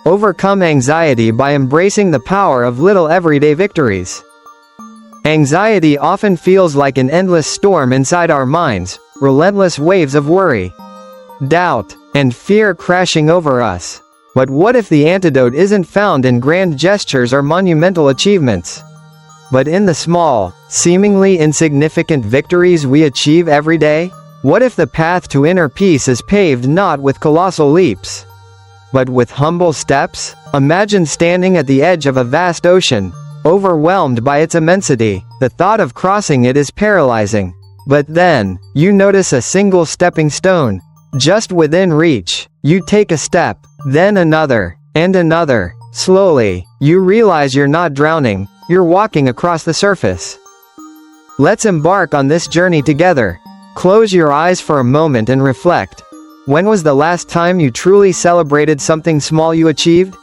Overcome anxiety by embracing the power of little everyday victories. Anxiety often feels like an endless storm inside our minds, relentless waves of worry, doubt, and fear crashing over us. But what if the antidote isn't found in grand gestures or monumental achievements, but in the small, seemingly insignificant victories we achieve every day? What if the path to inner peace is paved not with colossal leaps, but with humble steps? Imagine standing at the edge of a vast ocean, overwhelmed by its immensity. The thought of crossing it is paralyzing. But then, you notice a single stepping stone, just within reach. You take a step, then another, and another. Slowly, you realize you're not drowning, you're walking across the surface. Let's embark on this journey together. Close your eyes for a moment and reflect. When was the last time you truly celebrated something small you achieved?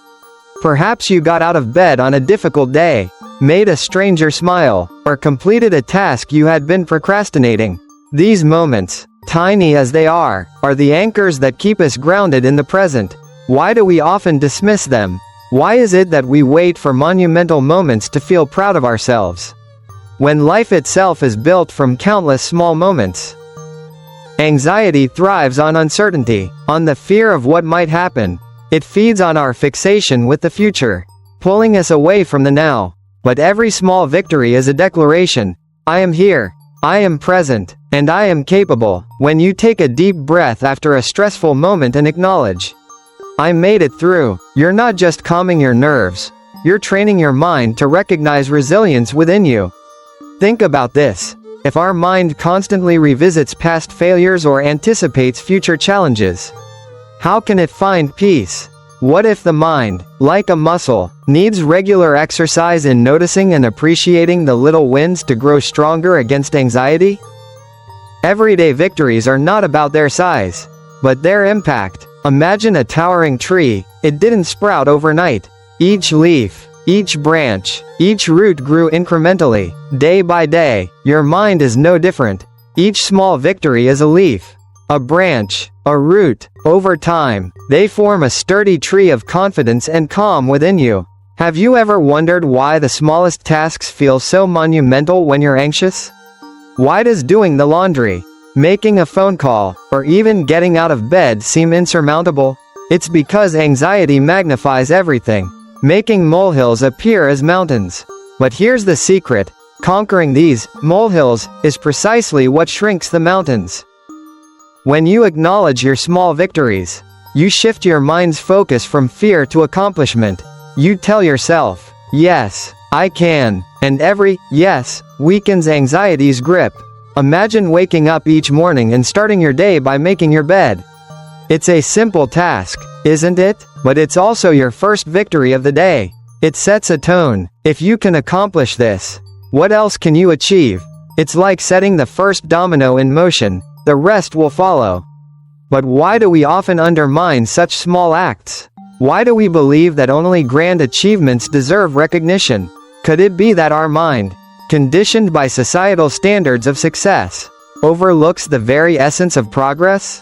Perhaps you got out of bed on a difficult day, made a stranger smile, or completed a task you had been procrastinating. These moments, tiny as they are the anchors that keep us grounded in the present. Why do we often dismiss them? Why is it that we wait for monumental moments to feel proud of ourselves, when life itself is built from countless small moments? Anxiety thrives on uncertainty, on the fear of what might happen. It feeds on our fixation with the future, pulling us away from the now. But every small victory is a declaration. I am here, I am present, and I am capable. When you take a deep breath after a stressful moment and acknowledge, I made it through, you're not just calming your nerves, you're training your mind to recognize resilience within you. Think about this. If our mind constantly revisits past failures or anticipates future challenges, how can it find peace? What if the mind, like a muscle, needs regular exercise in noticing and appreciating the little wins to grow stronger against anxiety? Everyday victories are not about their size, but their impact. Imagine a towering tree. It didn't sprout overnight. Each leaf, each branch, each root grew incrementally, day by day. Your mind is no different. Each small victory is a leaf, a branch, a root. Over time, they form a sturdy tree of confidence and calm within you. Have you ever wondered why the smallest tasks feel so monumental when you're anxious? Why does doing the laundry, making a phone call, or even getting out of bed seem insurmountable? It's because anxiety magnifies everything, making molehills appear as mountains. But here's the secret: conquering these molehills is precisely what shrinks the mountains. When you acknowledge your small victories, you shift your mind's focus from fear to accomplishment. You tell yourself, yes, I can, and every yes weakens anxiety's grip. Imagine waking up each morning and starting your day by making your bed. It's a simple task, isn't it? But it's also your first victory of the day. It sets a tone. If you can accomplish this, what else can you achieve? It's like setting the first domino in motion. The rest will follow. But why do we often undermine such small acts? Why do we believe that only grand achievements deserve recognition? Could it be that our mind, conditioned by societal standards of success, overlooks the very essence of progress?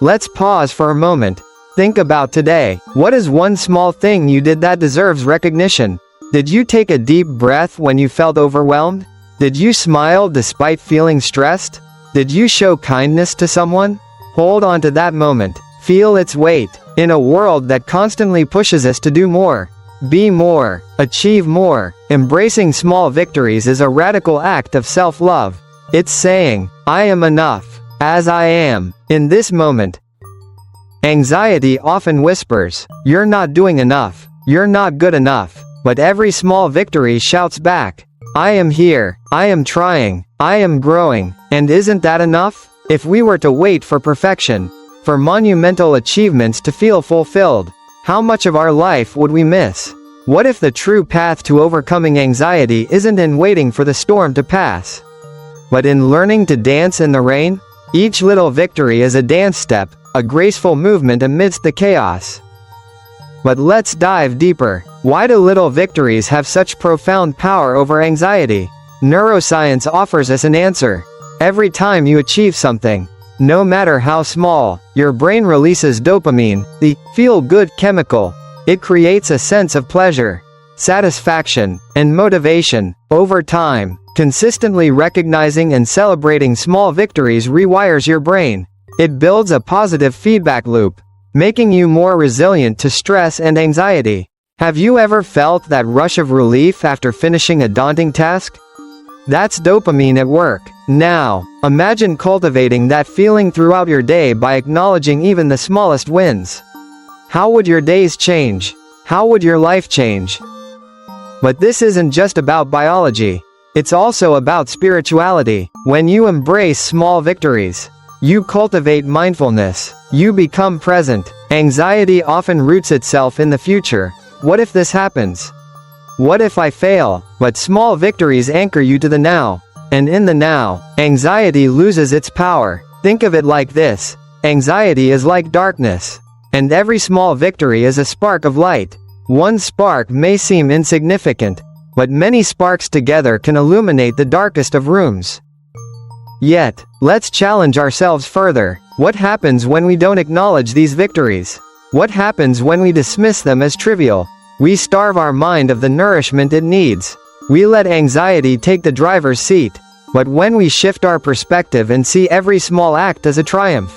Let's pause for a moment. Think about today. What is one small thing you did that deserves recognition? Did you take a deep breath when you felt overwhelmed? Did you smile despite feeling stressed? Did you show kindness to someone? Hold on to that moment. Feel its weight. In a world that constantly pushes us to do more, be more, achieve more, embracing small victories is a radical act of self-love. It's saying, I am enough, as I am, in this moment. Anxiety often whispers, you're not doing enough, you're not good enough. But every small victory shouts back, I am here, I am trying, I am growing. And isn't that enough? If we were to wait for perfection, for monumental achievements to feel fulfilled, how much of our life would we miss? What if the true path to overcoming anxiety isn't in waiting for the storm to pass, but in learning to dance in the rain? Each little victory is a dance step, a graceful movement amidst the chaos. But let's dive deeper. Why do little victories have such profound power over anxiety? Neuroscience offers us an answer. Every time you achieve something, no matter how small, your brain releases dopamine, the feel-good chemical. It creates a sense of pleasure, satisfaction, and motivation. Over time, consistently recognizing and celebrating small victories rewires your brain. It builds a positive feedback loop, making you more resilient to stress and anxiety. Have you ever felt that rush of relief after finishing a daunting task? That's dopamine at work. Now, imagine cultivating that feeling throughout your day by acknowledging even the smallest wins. How would your days change? How would your life change? But this isn't just about biology. It's also about spirituality. When you embrace small victories, you cultivate mindfulness. You become present. Anxiety often roots itself in the future. What if this happens? What if I fail? But small victories anchor you to the now. And in the now, anxiety loses its power. Think of it like this. Anxiety is like darkness. And every small victory is a spark of light. One spark may seem insignificant, but many sparks together can illuminate the darkest of rooms. Yet, let's challenge ourselves further. What happens when we don't acknowledge these victories? What happens when we dismiss them as trivial? We starve our mind of the nourishment it needs. We let anxiety take the driver's seat. But when we shift our perspective and see every small act as a triumph,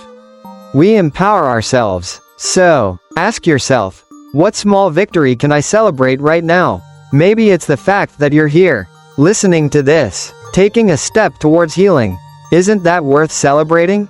we empower ourselves. So, ask yourself, what small victory can I celebrate right now? Maybe it's the fact that you're here, listening to this, taking a step towards healing. Isn't that worth celebrating?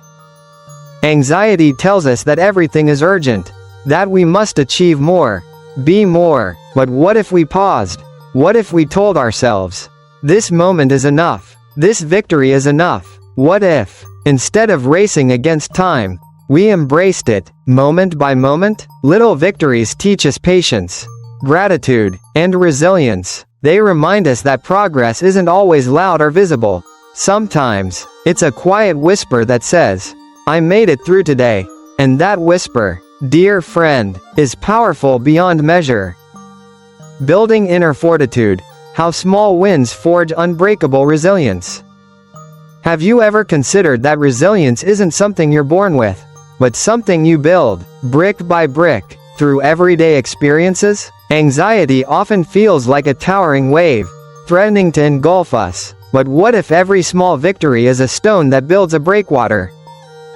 Anxiety tells us that everything is urgent, that we must achieve more, be more. But what if we paused? What if we told ourselves, this moment is enough, this victory is enough? What if, instead of racing against time, we embraced it, moment by moment? Little victories teach us patience, gratitude, and resilience. They remind us that progress isn't always loud or visible. Sometimes, it's a quiet whisper that says, I made it through today. And that whisper, dear friend, is powerful beyond measure. Building inner fortitude. How small wins forge unbreakable resilience. Have you ever considered that resilience isn't something you're born with, but something you build, brick by brick, through everyday experiences? Anxiety often feels like a towering wave, threatening to engulf us. But what if every small victory is a stone that builds a breakwater,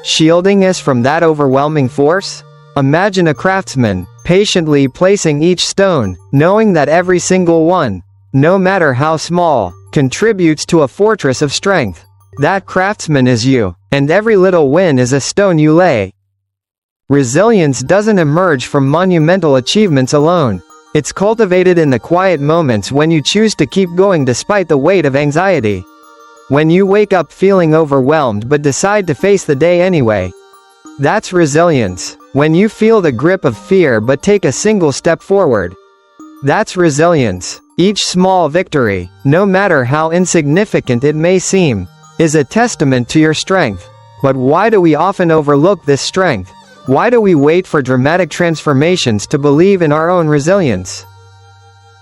shielding us from that overwhelming force? Imagine a craftsman, patiently placing each stone, knowing that every single one, no matter how small, contributes to a fortress of strength. That craftsman is you, and every little win is a stone you lay. Resilience doesn't emerge from monumental achievements alone. It's cultivated in the quiet moments when you choose to keep going despite the weight of anxiety. When you wake up feeling overwhelmed but decide to face the day anyway. That's resilience. When you feel the grip of fear but take a single step forward. That's resilience. Each small victory, no matter how insignificant it may seem, is a testament to your strength. But why do we often overlook this strength? Why do we wait for dramatic transformations to believe in our own resilience?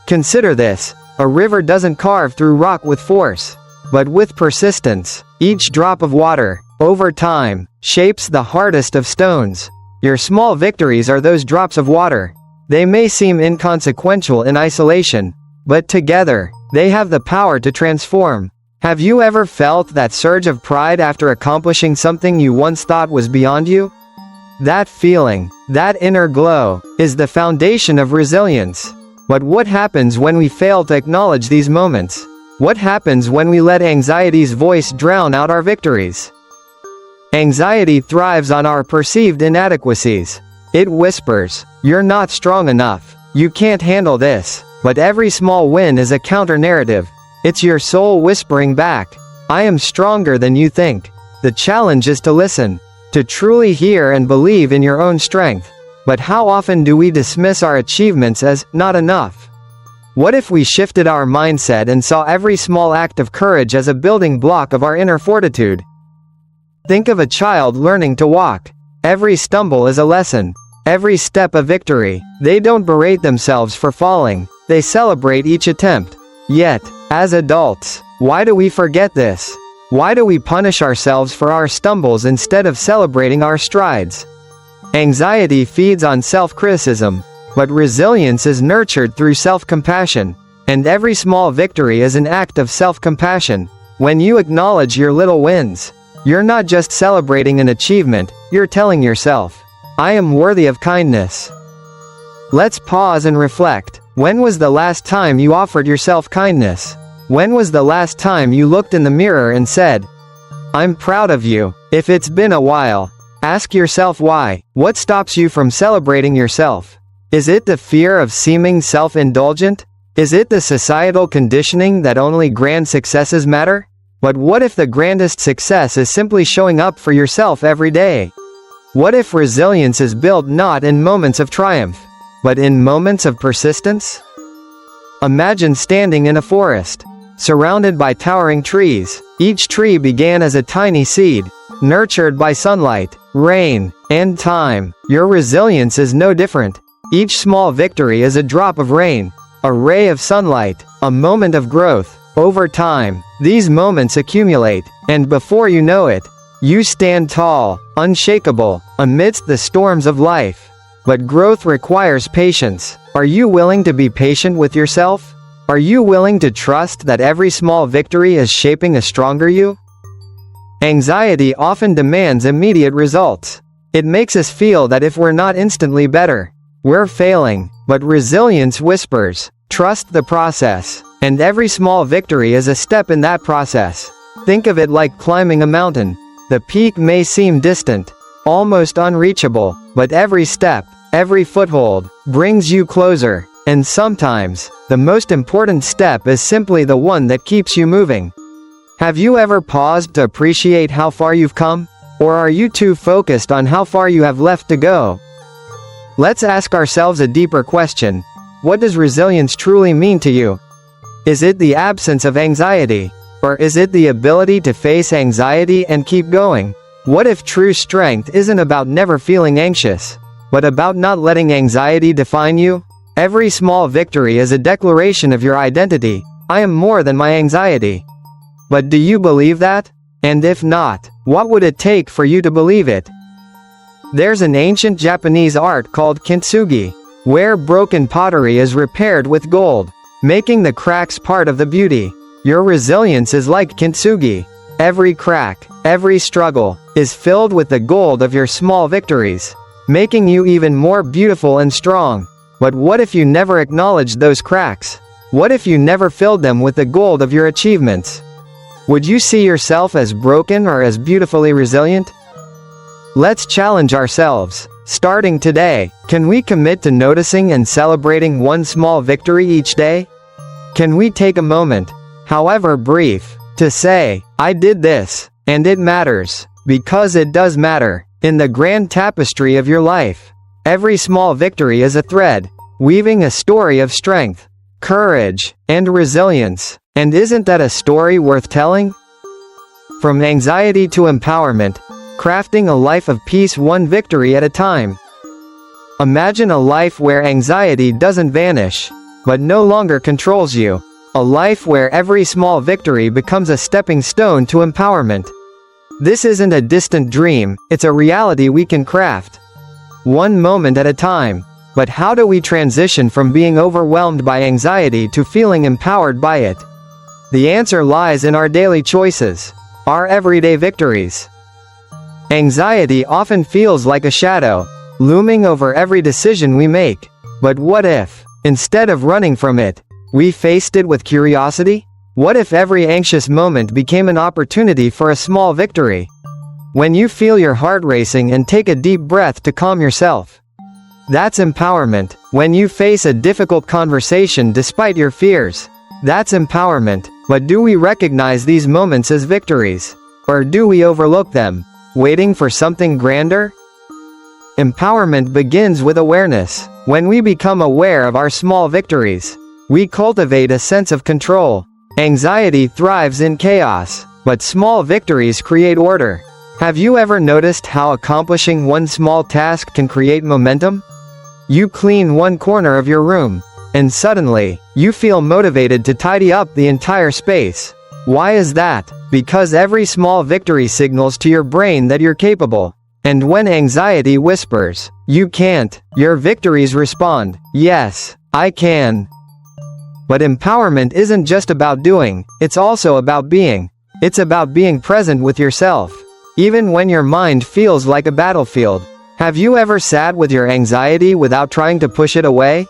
Consider this. A river doesn't carve through rock with force, but with persistence. Each drop of water, over time, shapes the hardest of stones. Your small victories are those drops of water. They may seem inconsequential in isolation, but together, they have the power to transform. Have you ever felt that surge of pride after accomplishing something you once thought was beyond you? That feeling, that inner glow, is the foundation of resilience. But what happens when we fail to acknowledge these moments? What happens when we let anxiety's voice drown out our victories? Anxiety thrives on our perceived inadequacies. It whispers, you're not strong enough, you can't handle this. But every small win is a counter-narrative. It's your soul whispering back, I am stronger than you think. The challenge is to listen, to truly hear and believe in your own strength. But how often do we dismiss our achievements as not enough? What if we shifted our mindset and saw every small act of courage as a building block of our inner fortitude? Think of a child learning to walk. Every stumble is a lesson, every step a victory. They don't berate themselves for falling, they celebrate each attempt. Yet, as adults, why do we forget this? Why do we punish ourselves for our stumbles instead of celebrating our strides? Anxiety feeds on self-criticism. But resilience is nurtured through self-compassion. And every small victory is an act of self-compassion. When you acknowledge your little wins, you're not just celebrating an achievement, you're telling yourself, I am worthy of kindness. Let's pause and reflect. When was the last time you offered yourself kindness? When was the last time you looked in the mirror and said, I'm proud of you? If it's been a while, ask yourself why. What stops you from celebrating yourself? Is it the fear of seeming self-indulgent? Is it the societal conditioning that only grand successes matter? But what if the grandest success is simply showing up for yourself every day? What if resilience is built not in moments of triumph, but in moments of persistence? Imagine standing in a forest, surrounded by towering trees. Each tree began as a tiny seed, nurtured by sunlight, rain, and time. Your resilience is no different. Each small victory is a drop of rain, a ray of sunlight, a moment of growth. Over time, these moments accumulate, and before you know it, you stand tall, unshakable, amidst the storms of life. But growth requires patience. Are you willing to be patient with yourself? Are you willing to trust that every small victory is shaping a stronger you? Anxiety often demands immediate results. It makes us feel that if we're not instantly better, we're failing. But resilience whispers, trust the process, and every small victory is a step in that process. Think of it like climbing a mountain. The peak may seem distant, almost unreachable, but every step, every foothold, brings you closer. And sometimes, the most important step is simply the one that keeps you moving. Have you ever paused to appreciate how far you've come? Or are you too focused on how far you have left to go? Let's ask ourselves a deeper question. What does resilience truly mean to you? Is it the absence of anxiety? Or is it the ability to face anxiety and keep going? What if true strength isn't about never feeling anxious, but about not letting anxiety define you? Every small victory is a declaration of your identity. I am more than my anxiety. But do you believe that? And if not, what would it take for you to believe it? There's an ancient Japanese art called kintsugi, where broken pottery is repaired with gold, making the cracks part of the beauty. Your resilience is like kintsugi. Every crack, every struggle, is filled with the gold of your small victories, making you even more beautiful and strong. But what if you never acknowledged those cracks? What if you never filled them with the gold of your achievements? Would you see yourself as broken or as beautifully resilient? Let's challenge ourselves. Starting today, can we commit to noticing and celebrating one small victory each day? Can we take a moment, however brief, to say, I did this, and it matters, because it does matter, in the grand tapestry of your life. Every small victory is a thread, weaving a story of strength, courage, and resilience. And isn't that a story worth telling? From anxiety to empowerment, crafting a life of peace one victory at a time. Imagine a life where anxiety doesn't vanish, but no longer controls you. A life where every small victory becomes a stepping stone to empowerment. This isn't a distant dream, it's a reality we can craft. One moment at a time. But how do we transition from being overwhelmed by anxiety to feeling empowered by it? The answer lies in our daily choices, our everyday victories. Anxiety often feels like a shadow, looming over every decision we make. But what if, instead of running from it, we faced it with curiosity? What if every anxious moment became an opportunity for a small victory? When you feel your heart racing and take a deep breath to calm yourself. That's empowerment. When you face a difficult conversation despite your fears. That's empowerment. But do we recognize these moments as victories? Or do we overlook them, waiting for something grander? Empowerment begins with awareness. When we become aware of our small victories, we cultivate a sense of control. Anxiety thrives in chaos, but small victories create order. Have you ever noticed how accomplishing one small task can create momentum? You clean one corner of your room, and suddenly, you feel motivated to tidy up the entire space. Why is that? Because every small victory signals to your brain that you're capable. And when anxiety whispers, "You can't," your victories respond, "Yes, I can." But empowerment isn't just about doing, it's also about being. It's about being present with yourself. Even when your mind feels like a battlefield. Have you ever sat with your anxiety without trying to push it away?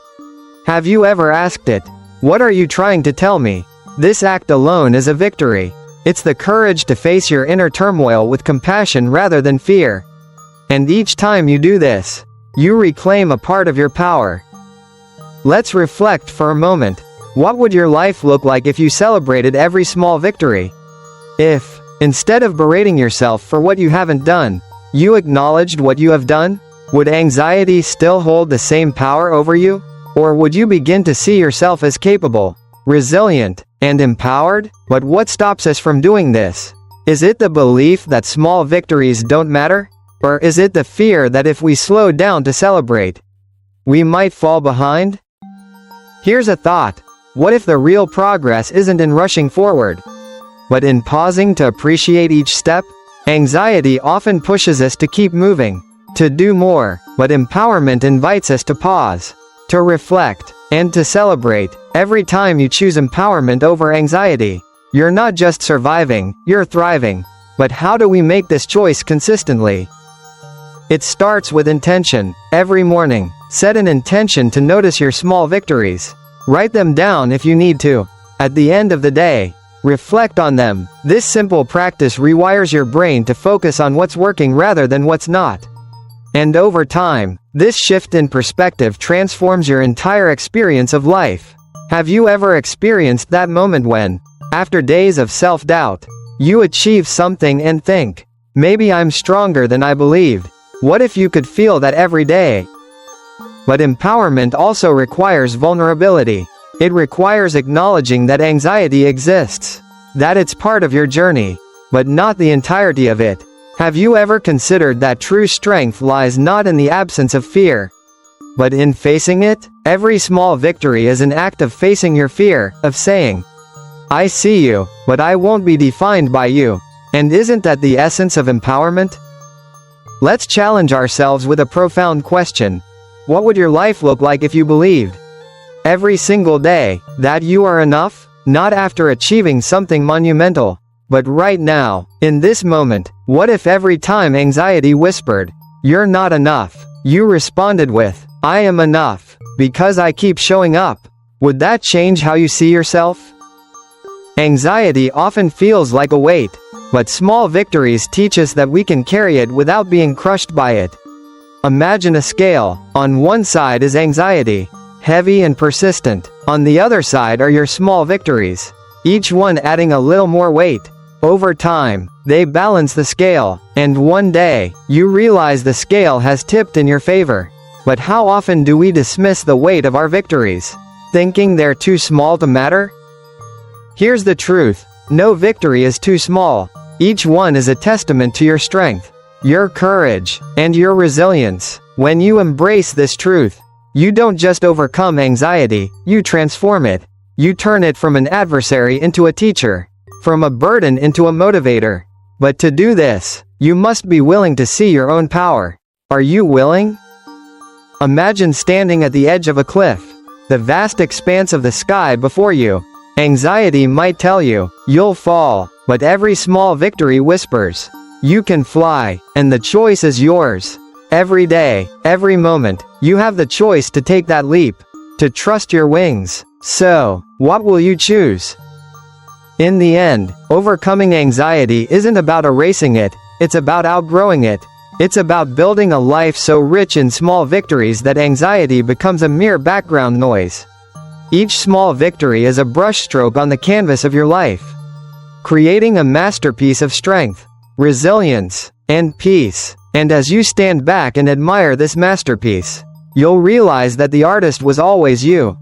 Have you ever asked it, "What are you trying to tell me?" This act alone is a victory. It's the courage to face your inner turmoil with compassion rather than fear. And each time you do this, you reclaim a part of your power. Let's reflect for a moment. What would your life look like if you celebrated every small victory? If, instead of berating yourself for what you haven't done, you acknowledged what you have done? Would anxiety still hold the same power over you? Or would you begin to see yourself as capable, resilient, and empowered? But what stops us from doing this? Is it the belief that small victories don't matter? Or is it the fear that if we slow down to celebrate, we might fall behind? Here's a thought. What if the real progress isn't in rushing forward, but in pausing to appreciate each step? Anxiety often pushes us to keep moving, to do more, but empowerment invites us to pause, to reflect, and to celebrate. Every time you choose empowerment over anxiety, you're not just surviving, you're thriving. But how do we make this choice consistently? It starts with intention. Every morning, set an intention to notice your small victories. Write them down if you need to. At the end of the day, reflect on them. This simple practice rewires your brain to focus on what's working rather than what's not. And over time, this shift in perspective transforms your entire experience of life. Have you ever experienced that moment when, after days of self-doubt, you achieve something and think, "Maybe I'm stronger than I believed"? What if you could feel that every day? But empowerment also requires vulnerability. It requires acknowledging that anxiety exists, that it's part of your journey, but not the entirety of it. Have you ever considered that true strength lies not in the absence of fear, but in facing it? Every small victory is an act of facing your fear, of saying, "I see you, but I won't be defined by you." And isn't that the essence of empowerment? Let's challenge ourselves with a profound question. What would your life look like if you believed, every single day, that you are enough? Not after achieving something monumental, but right now, in this moment. What if every time anxiety whispered, "You're not enough," you responded with, "I am enough, because I keep showing up"? Would that change how you see yourself? Anxiety often feels like a weight, but small victories teach us that we can carry it without being crushed by it. Imagine a scale. On one side is anxiety, heavy and persistent. On the other side are your small victories, each one adding a little more weight. Over time, they balance the scale, and one day, you realize the scale has tipped in your favor. But how often do we dismiss the weight of our victories, thinking they're too small to matter? Here's the truth. No victory is too small. Each one is a testament to your strength, your courage, and your resilience. When you embrace this truth, you don't just overcome anxiety, you transform it. You turn it from an adversary into a teacher, from a burden into a motivator. But to do this, you must be willing to see your own power. Are you willing? Imagine standing at the edge of a cliff, the vast expanse of the sky before you. Anxiety might tell you, "You'll fall," but every small victory whispers, "You can fly," and the choice is yours. Every day, every moment, you have the choice to take that leap, to trust your wings. So, what will you choose? In the end, overcoming anxiety isn't about erasing it, it's about outgrowing it. It's about building a life so rich in small victories that anxiety becomes a mere background noise. Each small victory is a brushstroke on the canvas of your life, creating a masterpiece of strength, resilience, and peace. And as you stand back and admire this masterpiece, you'll realize that the artist was always you.